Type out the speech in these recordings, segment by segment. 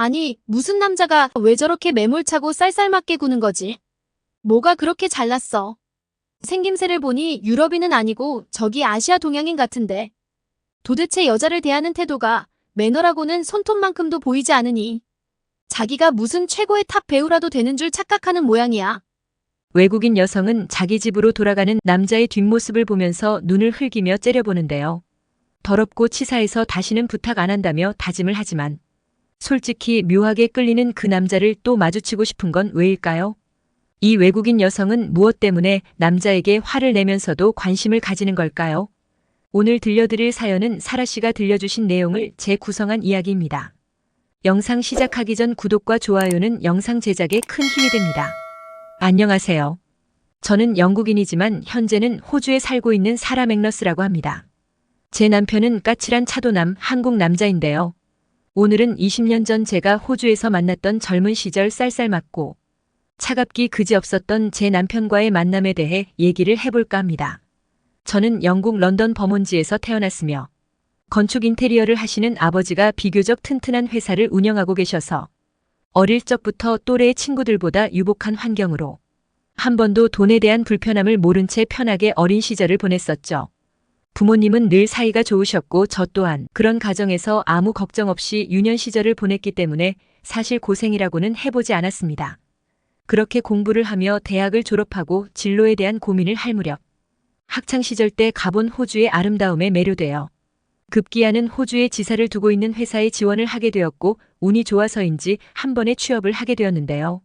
아니, 무슨 남자가 왜 저렇게 매몰차고 쌀쌀맞게 구는 거지? 뭐가 그렇게 잘났어? 생김새를 보니 유럽인은 아니고 저기 아시아 동양인 같은데. 도대체 여자를 대하는 태도가 매너라고는 손톱만큼도 보이지 않으니. 자기가 무슨 최고의 탑 배우라도 되는 줄 착각하는 모양이야. 외국인 여성은 자기 집으로 돌아가는 남자의 뒷모습을 보면서 눈을 흘기며 째려보는데요. 더럽고 치사해서 다시는 부탁 안 한다며 다짐을 하지만 솔직히 묘하게 끌리는 그 남자를 또 마주치고 싶은 건 왜일까요? 이 외국인 여성은 무엇 때문에 남자에게 화를 내면서도 관심을 가지는 걸까요? 오늘 들려드릴 사연은 사라 씨가 들려주신 내용을 재구성한 이야기입니다. 영상 시작하기 전 구독과 좋아요는 영상 제작에 큰 힘이 됩니다. 안녕하세요. 저는 영국인이지만 현재는 호주에 살고 있는 사라 맥너스라고 합니다. 제 남편은 까칠한 차도남 한국 남자인데요. 오늘은 20년 전 제가 호주에서 만났던 젊은 시절 쌀쌀맞고 차갑기 그지없었던 제 남편과의 만남에 대해 얘기를 해볼까 합니다. 저는 영국 런던 버몬지에서 태어났으며 건축 인테리어를 하시는 아버지가 비교적 튼튼한 회사를 운영하고 계셔서 어릴 적부터 또래의 친구들보다 유복한 환경으로 한 번도 돈에 대한 불편함을 모른 채 편하게 어린 시절을 보냈었죠. 부모님은 늘 사이가 좋으셨고 저 또한 그런 가정에서 아무 걱정 없이 유년 시절을 보냈기 때문에 사실 고생이라고는 해보지 않았습니다. 그렇게 공부를 하며 대학을 졸업하고 진로에 대한 고민을 할 무렵 학창시절 때 가본 호주의 아름다움에 매료되어 급기야는 호주에 지사를 두고 있는 회사에 지원을 하게 되었고 운이 좋아서인지 한 번에 취업을 하게 되었는데요.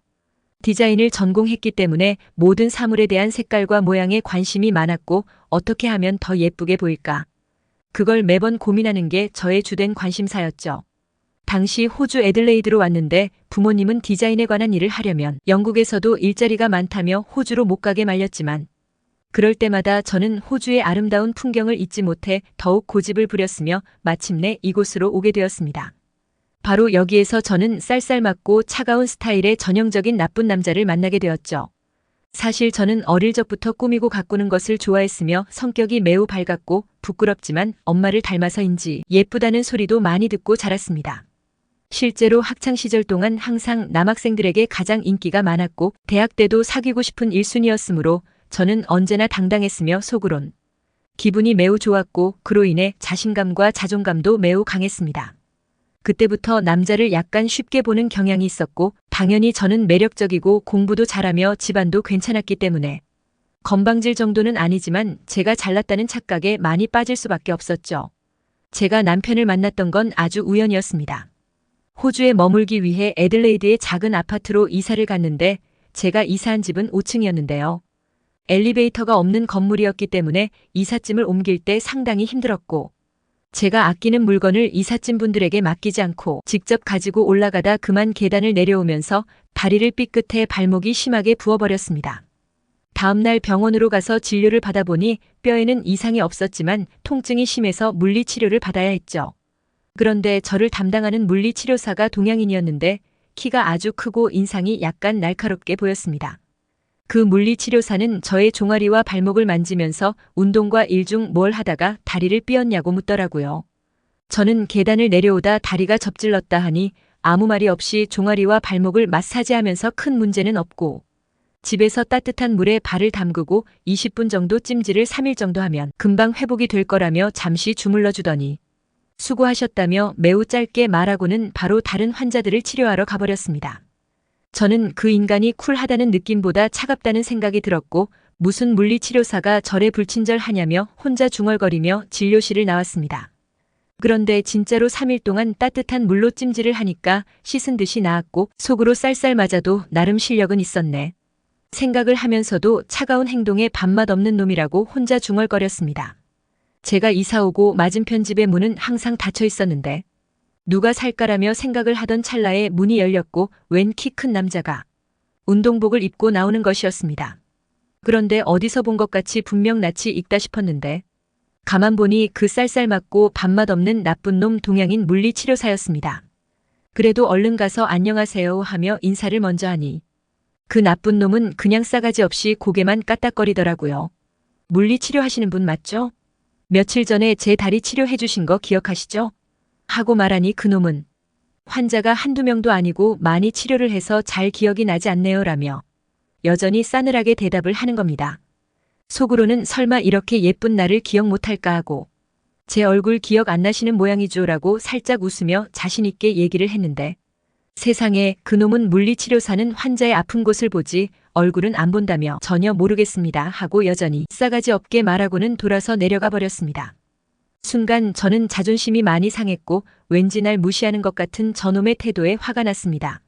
디자인을 전공했기 때문에 모든 사물에 대한 색깔과 모양에 관심이 많았고 어떻게 하면 더 예쁘게 보일까? 그걸 매번 고민하는 게 저의 주된 관심사였죠. 당시 호주 애들레이드로 왔는데 부모님은 디자인에 관한 일을 하려면 영국에서도 일자리가 많다며 호주로 못 가게 말렸지만 그럴 때마다 저는 호주의 아름다운 풍경을 잊지 못해 더욱 고집을 부렸으며 마침내 이곳으로 오게 되었습니다. 바로 여기에서 저는 쌀쌀맞고 차가운 스타일의 전형적인 나쁜 남자를 만나게 되었죠. 사실 저는 어릴 적부터 꾸미고 가꾸는 것을 좋아했으며 성격이 매우 밝았고 부끄럽지만 엄마를 닮아서인지 예쁘다는 소리도 많이 듣고 자랐습니다. 실제로 학창시절 동안 항상 남학생들에게 가장 인기가 많았고 대학 때도 사귀고 싶은 1순위였으므로 저는 언제나 당당했으며 속으론 기분이 매우 좋았고 그로 인해 자신감과 자존감도 매우 강했습니다. 그때부터 남자를 약간 쉽게 보는 경향이 있었고 당연히 저는 매력적이고 공부도 잘하며 집안도 괜찮았기 때문에 건방질 정도는 아니지만 제가 잘났다는 착각에 많이 빠질 수밖에 없었죠. 제가 남편을 만났던 건 아주 우연이었습니다. 호주에 머물기 위해 애들레이드의 작은 아파트로 이사를 갔는데 제가 이사한 집은 5층이었는데요. 엘리베이터가 없는 건물이었기 때문에 이삿짐을 옮길 때 상당히 힘들었고 제가 아끼는 물건을 이삿짐 분들에게 맡기지 않고 직접 가지고 올라가다 그만 계단을 내려오면서 다리를 삐끗해 발목이 심하게 부어버렸습니다. 다음날 병원으로 가서 진료를 받아보니 뼈에는 이상이 없었지만 통증이 심해서 물리치료를 받아야 했죠. 그런데 저를 담당하는 물리치료사가 동양인이었는데 키가 아주 크고 인상이 약간 날카롭게 보였습니다. 그 물리치료사는 저의 종아리와 발목을 만지면서 운동과 일 중 뭘 하다가 다리를 삐었냐고 묻더라고요. 저는 계단을 내려오다 다리가 접질렀다 하니 아무 말이 없이 종아리와 발목을 마사지하면서 큰 문제는 없고 집에서 따뜻한 물에 발을 담그고 20분 정도 찜질을 3일 정도 하면 금방 회복이 될 거라며 잠시 주물러 주더니 수고하셨다며 매우 짧게 말하고는 바로 다른 환자들을 치료하러 가버렸습니다. 저는 그 인간이 쿨하다는 느낌보다 차갑다는 생각이 들었고 무슨 물리치료사가 저래 불친절하냐며 혼자 중얼거리며 진료실을 나왔습니다. 그런데 진짜로 3일 동안 따뜻한 물로 찜질을 하니까 씻은 듯이 나았고 속으로 쌀쌀 맞아도 나름 실력은 있었네. 생각을 하면서도 차가운 행동에 밥맛 없는 놈이라고 혼자 중얼거렸습니다. 제가 이사 오고 맞은편 집의 문은 항상 닫혀 있었는데 누가 살까라며 생각을 하던 찰나에 문이 열렸고 웬 키 큰 남자가 운동복을 입고 나오는 것이었습니다. 그런데 어디서 본 것 같이 분명 낯이 익다 싶었는데 가만 보니 그 쌀쌀맞고 밥맛 없는 나쁜 놈 동양인 물리치료사였습니다. 그래도 얼른 가서 안녕하세요 하며 인사를 먼저 하니 그 나쁜 놈은 그냥 싸가지 없이 고개만 까딱거리더라고요. 물리치료하시는 분 맞죠? 며칠 전에 제 다리 치료해 주신 거 기억하시죠? 하고 말하니 그놈은 환자가 한두 명도 아니고 많이 치료를 해서 잘 기억이 나지 않네요 라며 여전히 싸늘하게 대답을 하는 겁니다. 속으로는 설마 이렇게 예쁜 나를 기억 못할까 하고 제 얼굴 기억 안 나시는 모양이죠 라고 살짝 웃으며 자신있게 얘기를 했는데 세상에 그놈은 물리치료사는 환자의 아픈 곳을 보지 얼굴은 안 본다며 전혀 모르겠습니다 하고 여전히 싸가지 없게 말하고는 돌아서 내려가 버렸습니다. 순간 저는 자존심이 많이 상했고 왠지 날 무시하는 것 같은 저놈의 태도에 화가 났습니다.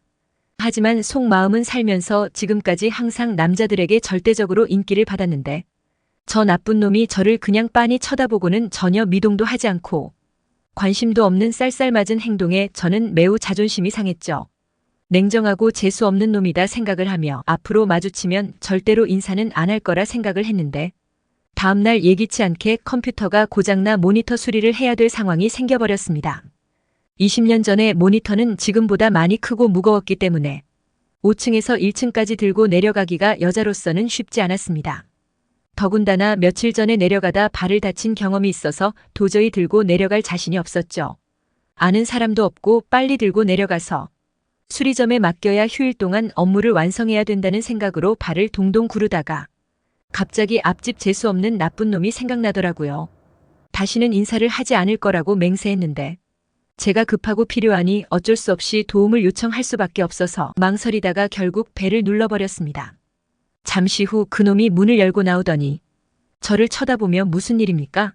하지만 속마음은 살면서 지금까지 항상 남자들에게 절대적으로 인기를 받았는데 저 나쁜 놈이 저를 그냥 빤히 쳐다보고는 전혀 미동도 하지 않고 관심도 없는 쌀쌀맞은 행동에 저는 매우 자존심이 상했죠. 냉정하고 재수 없는 놈이다 생각을 하며 앞으로 마주치면 절대로 인사는 안 할 거라 생각을 했는데 다음날 예기치 않게 컴퓨터가 고장나 모니터 수리를 해야 될 상황이 생겨버렸습니다. 20년 전에 모니터는 지금보다 많이 크고 무거웠기 때문에 5층에서 1층까지 들고 내려가기가 여자로서는 쉽지 않았습니다. 더군다나 며칠 전에 내려가다 발을 다친 경험이 있어서 도저히 들고 내려갈 자신이 없었죠. 아는 사람도 없고 빨리 들고 내려가서 수리점에 맡겨야 휴일 동안 업무를 완성해야 된다는 생각으로 발을 동동 구르다가 갑자기 앞집 재수 없는 나쁜 놈이 생각나더라고요. 다시는 인사를 하지 않을 거라고 맹세했는데 제가 급하고 필요하니 어쩔 수 없이 도움을 요청할 수밖에 없어서 망설이다가 결국 벨을 눌러버렸습니다. 잠시 후 그놈이 문을 열고 나오더니 저를 쳐다보며 무슨 일입니까?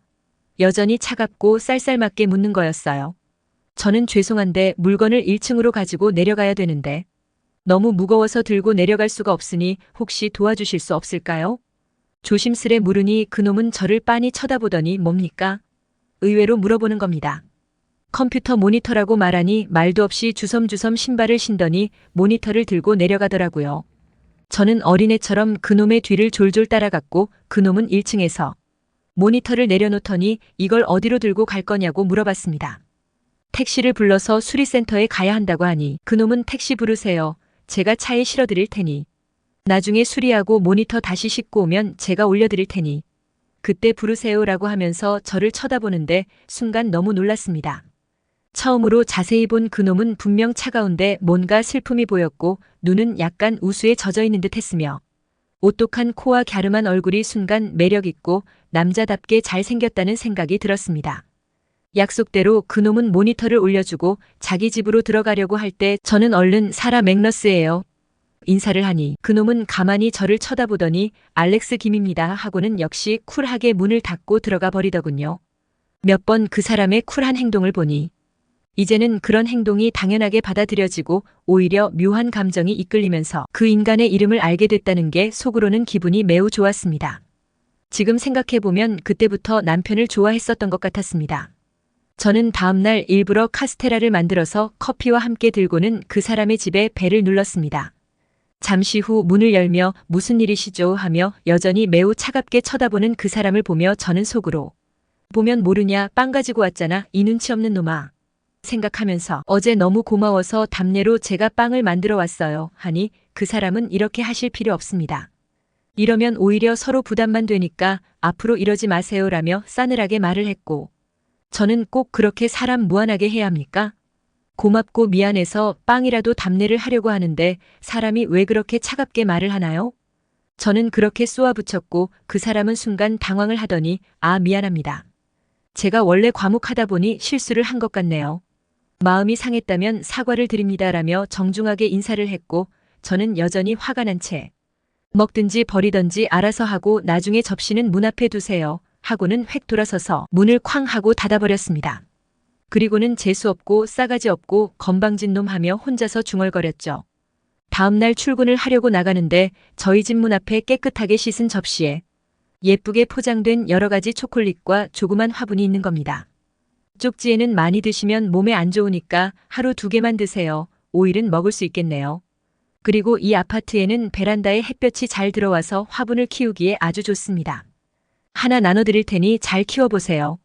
여전히 차갑고 쌀쌀맞게 묻는 거였어요. 저는 죄송한데 물건을 1층으로 가지고 내려가야 되는데 너무 무거워서 들고 내려갈 수가 없으니 혹시 도와주실 수 없을까요? 조심스레 물으니 그놈은 저를 빤히 쳐다보더니 뭡니까? 의외로 물어보는 겁니다. 컴퓨터 모니터라고 말하니 말도 없이 주섬주섬 신발을 신더니 모니터를 들고 내려가더라고요. 저는 어린애처럼 그놈의 뒤를 졸졸 따라갔고 그놈은 1층에서 모니터를 내려놓더니 이걸 어디로 들고 갈 거냐고 물어봤습니다. 택시를 불러서 수리센터에 가야 한다고 하니 그놈은 택시 부르세요. 제가 차에 실어드릴 테니. 나중에 수리하고 모니터 다시 싣고 오면 제가 올려드릴 테니. 그때 부르세요라고 하면서 저를 쳐다보는데 순간 너무 놀랐습니다. 처음으로 자세히 본 그놈은 분명 차가운데 뭔가 슬픔이 보였고 눈은 약간 우수에 젖어 있는 듯 했으며 오똑한 코와 갸름한 얼굴이 순간 매력있고 남자답게 잘생겼다는 생각이 들었습니다. 약속대로 그놈은 모니터를 올려주고 자기 집으로 들어가려고 할 때 저는 얼른 사라 맥너스예요. 인사를 하니 그놈은 가만히 저를 쳐다보더니 알렉스 김입니다 하고는 역시 쿨하게 문을 닫고 들어가 버리더군요. 몇 번 그 사람의 쿨한 행동을 보니 이제는 그런 행동이 당연하게 받아들여지고 오히려 묘한 감정이 이끌리면서 그 인간의 이름을 알게 됐다는 게 속으로는 기분이 매우 좋았습니다. 지금 생각해보면 그때부터 남편을 좋아했었던 것 같았습니다. 저는 다음날 일부러 카스테라를 만들어서 커피와 함께 들고는 그 사람의 집에 벨을 눌렀습니다. 잠시 후 문을 열며 무슨 일이시죠 하며 여전히 매우 차갑게 쳐다보는 그 사람을 보며 저는 속으로 보면 모르냐 빵 가지고 왔잖아 이 눈치 없는 놈아. 생각하면서 어제 너무 고마워서 답례로 제가 빵을 만들어 왔어요 하니 그 사람은 이렇게 하실 필요 없습니다. 이러면 오히려 서로 부담만 되니까 앞으로 이러지 마세요라며 싸늘하게 말을 했고 저는 꼭 그렇게 사람 무안하게 해야 합니까? 고맙고 미안해서 빵이라도 답례를 하려고 하는데 사람이 왜 그렇게 차갑게 말을 하나요? 저는 그렇게 쏘아붙였고 그 사람은 순간 당황을 하더니 아 미안합니다. 제가 원래 과묵하다 보니 실수를 한 것 같네요. 마음이 상했다면 사과를 드립니다라며 정중하게 인사를 했고 저는 여전히 화가 난 채 먹든지 버리든지 알아서 하고 나중에 접시는 문 앞에 두세요 하고는 획 돌아서서 문을 쾅 하고 닫아버렸습니다. 그리고는 재수없고 싸가지 없고 건방진 놈 하며 혼자서 중얼거렸죠. 다음날 출근을 하려고 나가는데 저희 집 문 앞에 깨끗하게 씻은 접시에 예쁘게 포장된 여러 가지 초콜릿과 조그만 화분이 있는 겁니다. 쪽지에는 많이 드시면 몸에 안 좋으니까 하루 2개만 드세요. 5일은 먹을 수 있겠네요. 그리고 이 아파트에는 베란다에 햇볕이 잘 들어와서 화분을 키우기에 아주 좋습니다. 하나 나눠드릴 테니 잘 키워보세요.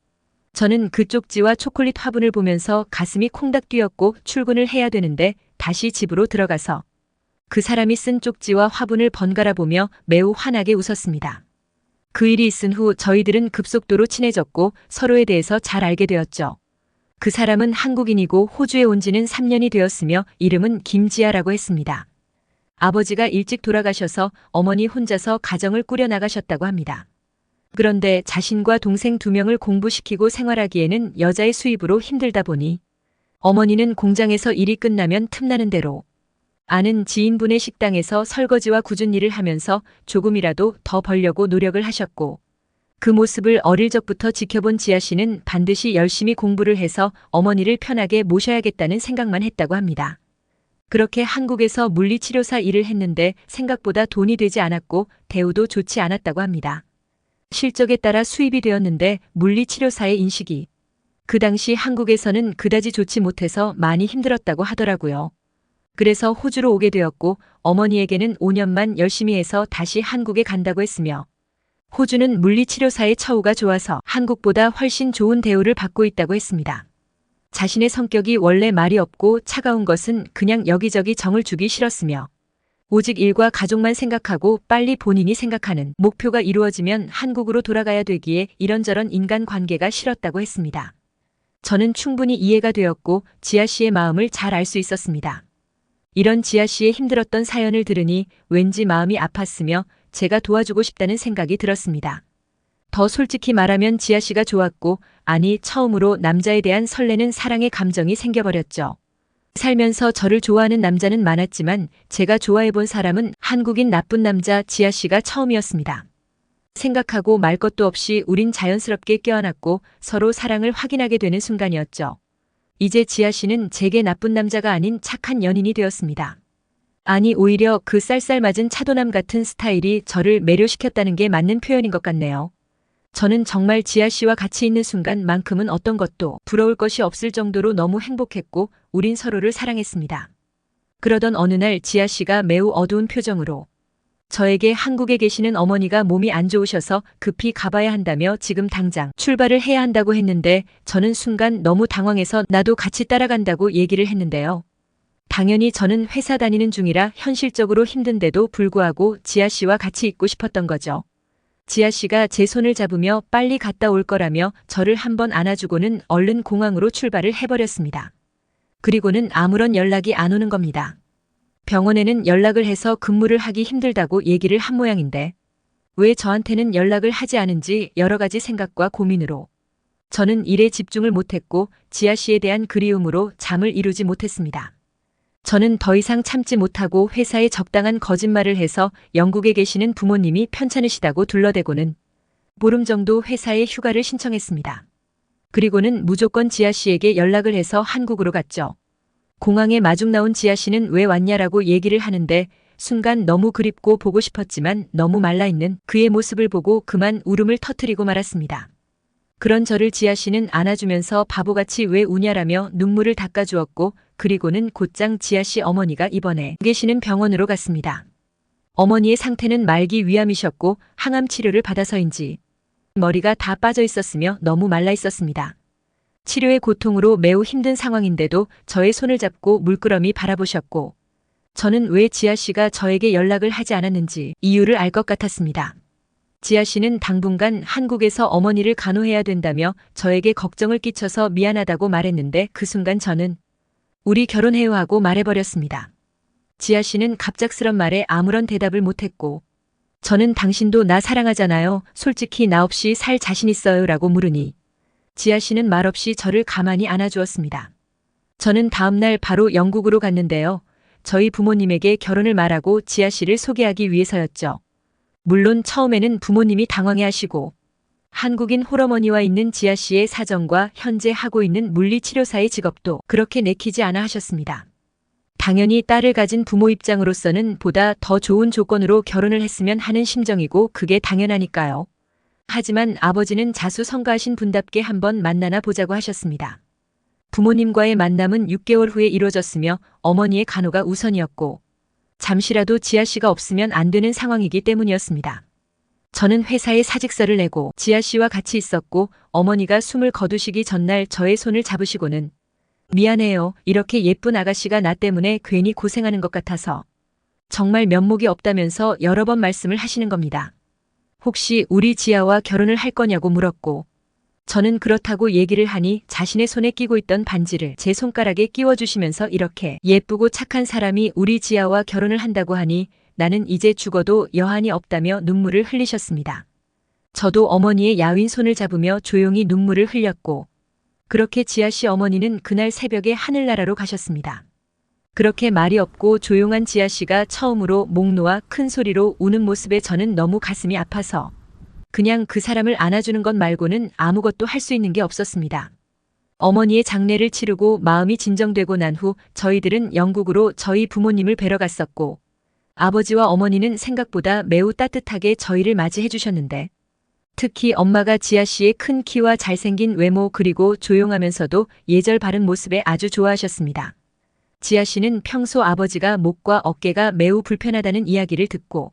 저는 그 쪽지와 초콜릿 화분을 보면서 가슴이 콩닥 뛰었고 출근을 해야 되는데 다시 집으로 들어가서 그 사람이 쓴 쪽지와 화분을 번갈아 보며 매우 환하게 웃었습니다. 그 일이 있은 후 저희들은 급속도로 친해졌고 서로에 대해서 잘 알게 되었죠. 그 사람은 한국인이고 호주에 온 지는 3년이 되었으며 이름은 김지아라고 했습니다. 아버지가 일찍 돌아가셔서 어머니 혼자서 가정을 꾸려 나가셨다고 합니다. 그런데 자신과 동생 2명을 공부시키고 생활하기에는 여자의 수입으로 힘들다 보니 어머니는 공장에서 일이 끝나면 틈나는 대로 아는 지인분의 식당에서 설거지와 굳은 일을 하면서 조금이라도 더 벌려고 노력을 하셨고 그 모습을 어릴 적부터 지켜본 지아 씨는 반드시 열심히 공부를 해서 어머니를 편하게 모셔야겠다는 생각만 했다고 합니다. 그렇게 한국에서 물리치료사 일을 했는데 생각보다 돈이 되지 않았고 대우도 좋지 않았다고 합니다. 실적에 따라 수입이 되었는데 물리치료사의 인식이 그 당시 한국에서는 그다지 좋지 못해서 많이 힘들었다고 하더라고요. 그래서 호주로 오게 되었고 어머니에게는 5년만 열심히 해서 다시 한국에 간다고 했으며 호주는 물리치료사의 처우가 좋아서 한국보다 훨씬 좋은 대우를 받고 있다고 했습니다. 자신의 성격이 원래 말이 없고 차가운 것은 그냥 여기저기 정을 주기 싫었으며 오직 일과 가족만 생각하고 빨리 본인이 생각하는 목표가 이루어지면 한국으로 돌아가야 되기에 이런저런 인간관계가 싫었다고 했습니다. 저는 충분히 이해가 되었고 지아 씨의 마음을 잘 알 수 있었습니다. 이런 지아 씨의 힘들었던 사연을 들으니 왠지 마음이 아팠으며 제가 도와주고 싶다는 생각이 들었습니다. 더 솔직히 말하면 지아 씨가 좋았고, 아니 처음으로 남자에 대한 설레는 사랑의 감정이 생겨버렸죠. 살면서 저를 좋아하는 남자는 많았지만 제가 좋아해본 사람은 한국인 나쁜 남자 지아 씨가 처음이었습니다. 생각하고 말 것도 없이 우린 자연스럽게 껴안았고 서로 사랑을 확인하게 되는 순간이었죠. 이제 지아 씨는 제게 나쁜 남자가 아닌 착한 연인이 되었습니다. 아니 오히려 그 쌀쌀맞은 차도남 같은 스타일이 저를 매료시켰다는 게 맞는 표현인 것 같네요. 저는 정말 지아 씨와 같이 있는 순간만큼은 어떤 것도 부러울 것이 없을 정도로 너무 행복했고 우린 서로를 사랑했습니다. 그러던 어느 날 지아 씨가 매우 어두운 표정으로 저에게 한국에 계시는 어머니가 몸이 안 좋으셔서 급히 가봐야 한다며 지금 당장 출발을 해야 한다고 했는데 저는 순간 너무 당황해서 나도 같이 따라간다고 얘기를 했는데요. 당연히 저는 회사 다니는 중이라 현실적으로 힘든데도 불구하고 지아 씨와 같이 있고 싶었던 거죠. 지아 씨가 제 손을 잡으며 빨리 갔다 올 거라며 저를 한번 안아주고는 얼른 공항으로 출발을 해버렸습니다. 그리고는 아무런 연락이 안 오는 겁니다. 병원에는 연락을 해서 근무를 하기 힘들다고 얘기를 한 모양인데 왜 저한테는 연락을 하지 않은지 여러 가지 생각과 고민으로 저는 일에 집중을 못했고 지아 씨에 대한 그리움으로 잠을 이루지 못했습니다. 저는 더 이상 참지 못하고 회사에 적당한 거짓말을 해서 영국에 계시는 부모님이 편찮으시다고 둘러대고는 보름 정도 회사에 휴가를 신청했습니다. 그리고는 무조건 지아 씨에게 연락을 해서 한국으로 갔죠. 공항에 마중 나온 지아 씨는 왜 왔냐라고 얘기를 하는데 순간 너무 그립고 보고 싶었지만 너무 말라있는 그의 모습을 보고 그만 울음을 터뜨리고 말았습니다. 그런 저를 지아 씨는 안아주면서 바보같이 왜 우냐라며 눈물을 닦아주었고 그리고는 곧장 지아 씨 어머니가 입원해 계시는 병원으로 갔습니다. 어머니의 상태는 말기 위암이셨고 항암 치료를 받아서인지 머리가 다 빠져 있었으며 너무 말라 있었습니다. 치료의 고통으로 매우 힘든 상황인데도 저의 손을 잡고 물끄러미 바라보셨고 저는 왜 지아 씨가 저에게 연락을 하지 않았는지 이유를 알 것 같았습니다. 지아 씨는 당분간 한국에서 어머니를 간호해야 된다며 저에게 걱정을 끼쳐서 미안하다고 말했는데 그 순간 저는 우리 결혼해요 하고 말해버렸습니다. 지아 씨는 갑작스런 말에 아무런 대답을 못했고 저는 당신도 나 사랑하잖아요. 솔직히 나 없이 살 자신 있어요 라고 물으니 지아 씨는 말없이 저를 가만히 안아주었습니다. 저는 다음날 바로 영국으로 갔는데요. 저희 부모님에게 결혼을 말하고 지아 씨를 소개하기 위해서였죠. 물론 처음에는 부모님이 당황해하시고 한국인 홀어머니와 있는 지아 씨의 사정과 현재 하고 있는 물리치료사의 직업도 그렇게 내키지 않아 하셨습니다. 당연히 딸을 가진 부모 입장으로서는 보다 더 좋은 조건으로 결혼을 했으면 하는 심정이고 그게 당연하니까요. 하지만 아버지는 자수성가하신 분답게 한번 만나나 보자고 하셨습니다. 부모님과의 만남은 6개월 후에 이루어졌으며 어머니의 간호가 우선이었고 잠시라도 지아 씨가 없으면 안 되는 상황이기 때문이었습니다. 저는 회사에 사직서를 내고 지아 씨와 같이 있었고 어머니가 숨을 거두시기 전날 저의 손을 잡으시고는 미안해요. 이렇게 예쁜 아가씨가 나 때문에 괜히 고생하는 것 같아서 정말 면목이 없다면서 여러 번 말씀을 하시는 겁니다. 혹시 우리 지아와 결혼을 할 거냐고 물었고 저는 그렇다고 얘기를 하니 자신의 손에 끼고 있던 반지를 제 손가락에 끼워주시면서 이렇게 예쁘고 착한 사람이 우리 지아와 결혼을 한다고 하니 나는 이제 죽어도 여한이 없다며 눈물을 흘리셨습니다. 저도 어머니의 야윈 손을 잡으며 조용히 눈물을 흘렸고 그렇게 지아 씨 어머니는 그날 새벽에 하늘나라로 가셨습니다. 그렇게 말이 없고 조용한 지아 씨가 처음으로 목 놓아 큰 소리로 우는 모습에 저는 너무 가슴이 아파서 그냥 그 사람을 안아주는 것 말고는 아무것도 할 수 있는 게 없었습니다. 어머니의 장례를 치르고 마음이 진정되고 난 후 저희들은 영국으로 저희 부모님을 뵈러 갔었고 아버지와 어머니는 생각보다 매우 따뜻하게 저희를 맞이해 주셨는데 특히 엄마가 지아 씨의 큰 키와 잘생긴 외모 그리고 조용하면서도 예절 바른 모습에 아주 좋아하셨습니다. 지아 씨는 평소 아버지가 목과 어깨가 매우 불편하다는 이야기를 듣고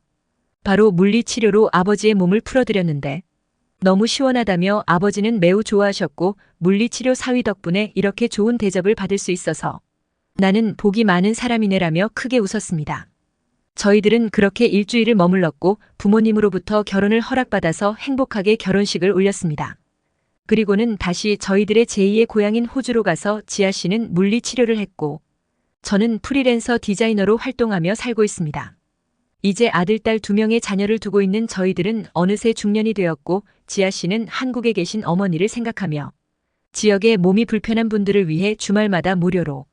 바로 물리치료로 아버지의 몸을 풀어드렸는데 너무 시원하다며 아버지는 매우 좋아하셨고 물리치료 사위 덕분에 이렇게 좋은 대접을 받을 수 있어서 나는 복이 많은 사람이네라며 크게 웃었습니다. 저희들은 그렇게 일주일을 머물렀고 부모님으로부터 결혼을 허락받아서 행복하게 결혼식을 올렸습니다. 그리고는 다시 저희들의 제2의 고향인 호주로 가서 지아 씨는 물리치료를 했고 저는 프리랜서 디자이너로 활동하며 살고 있습니다. 이제 아들, 딸 2명의 자녀를 두고 있는 저희들은 어느새 중년이 되었고 지아 씨는 한국에 계신 어머니를 생각하며 지역의 몸이 불편한 분들을 위해 주말마다 무료로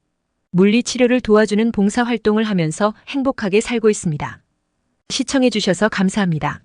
물리치료를 도와주는 봉사활동을 하면서 행복하게 살고 있습니다. 시청해 주셔서 감사합니다.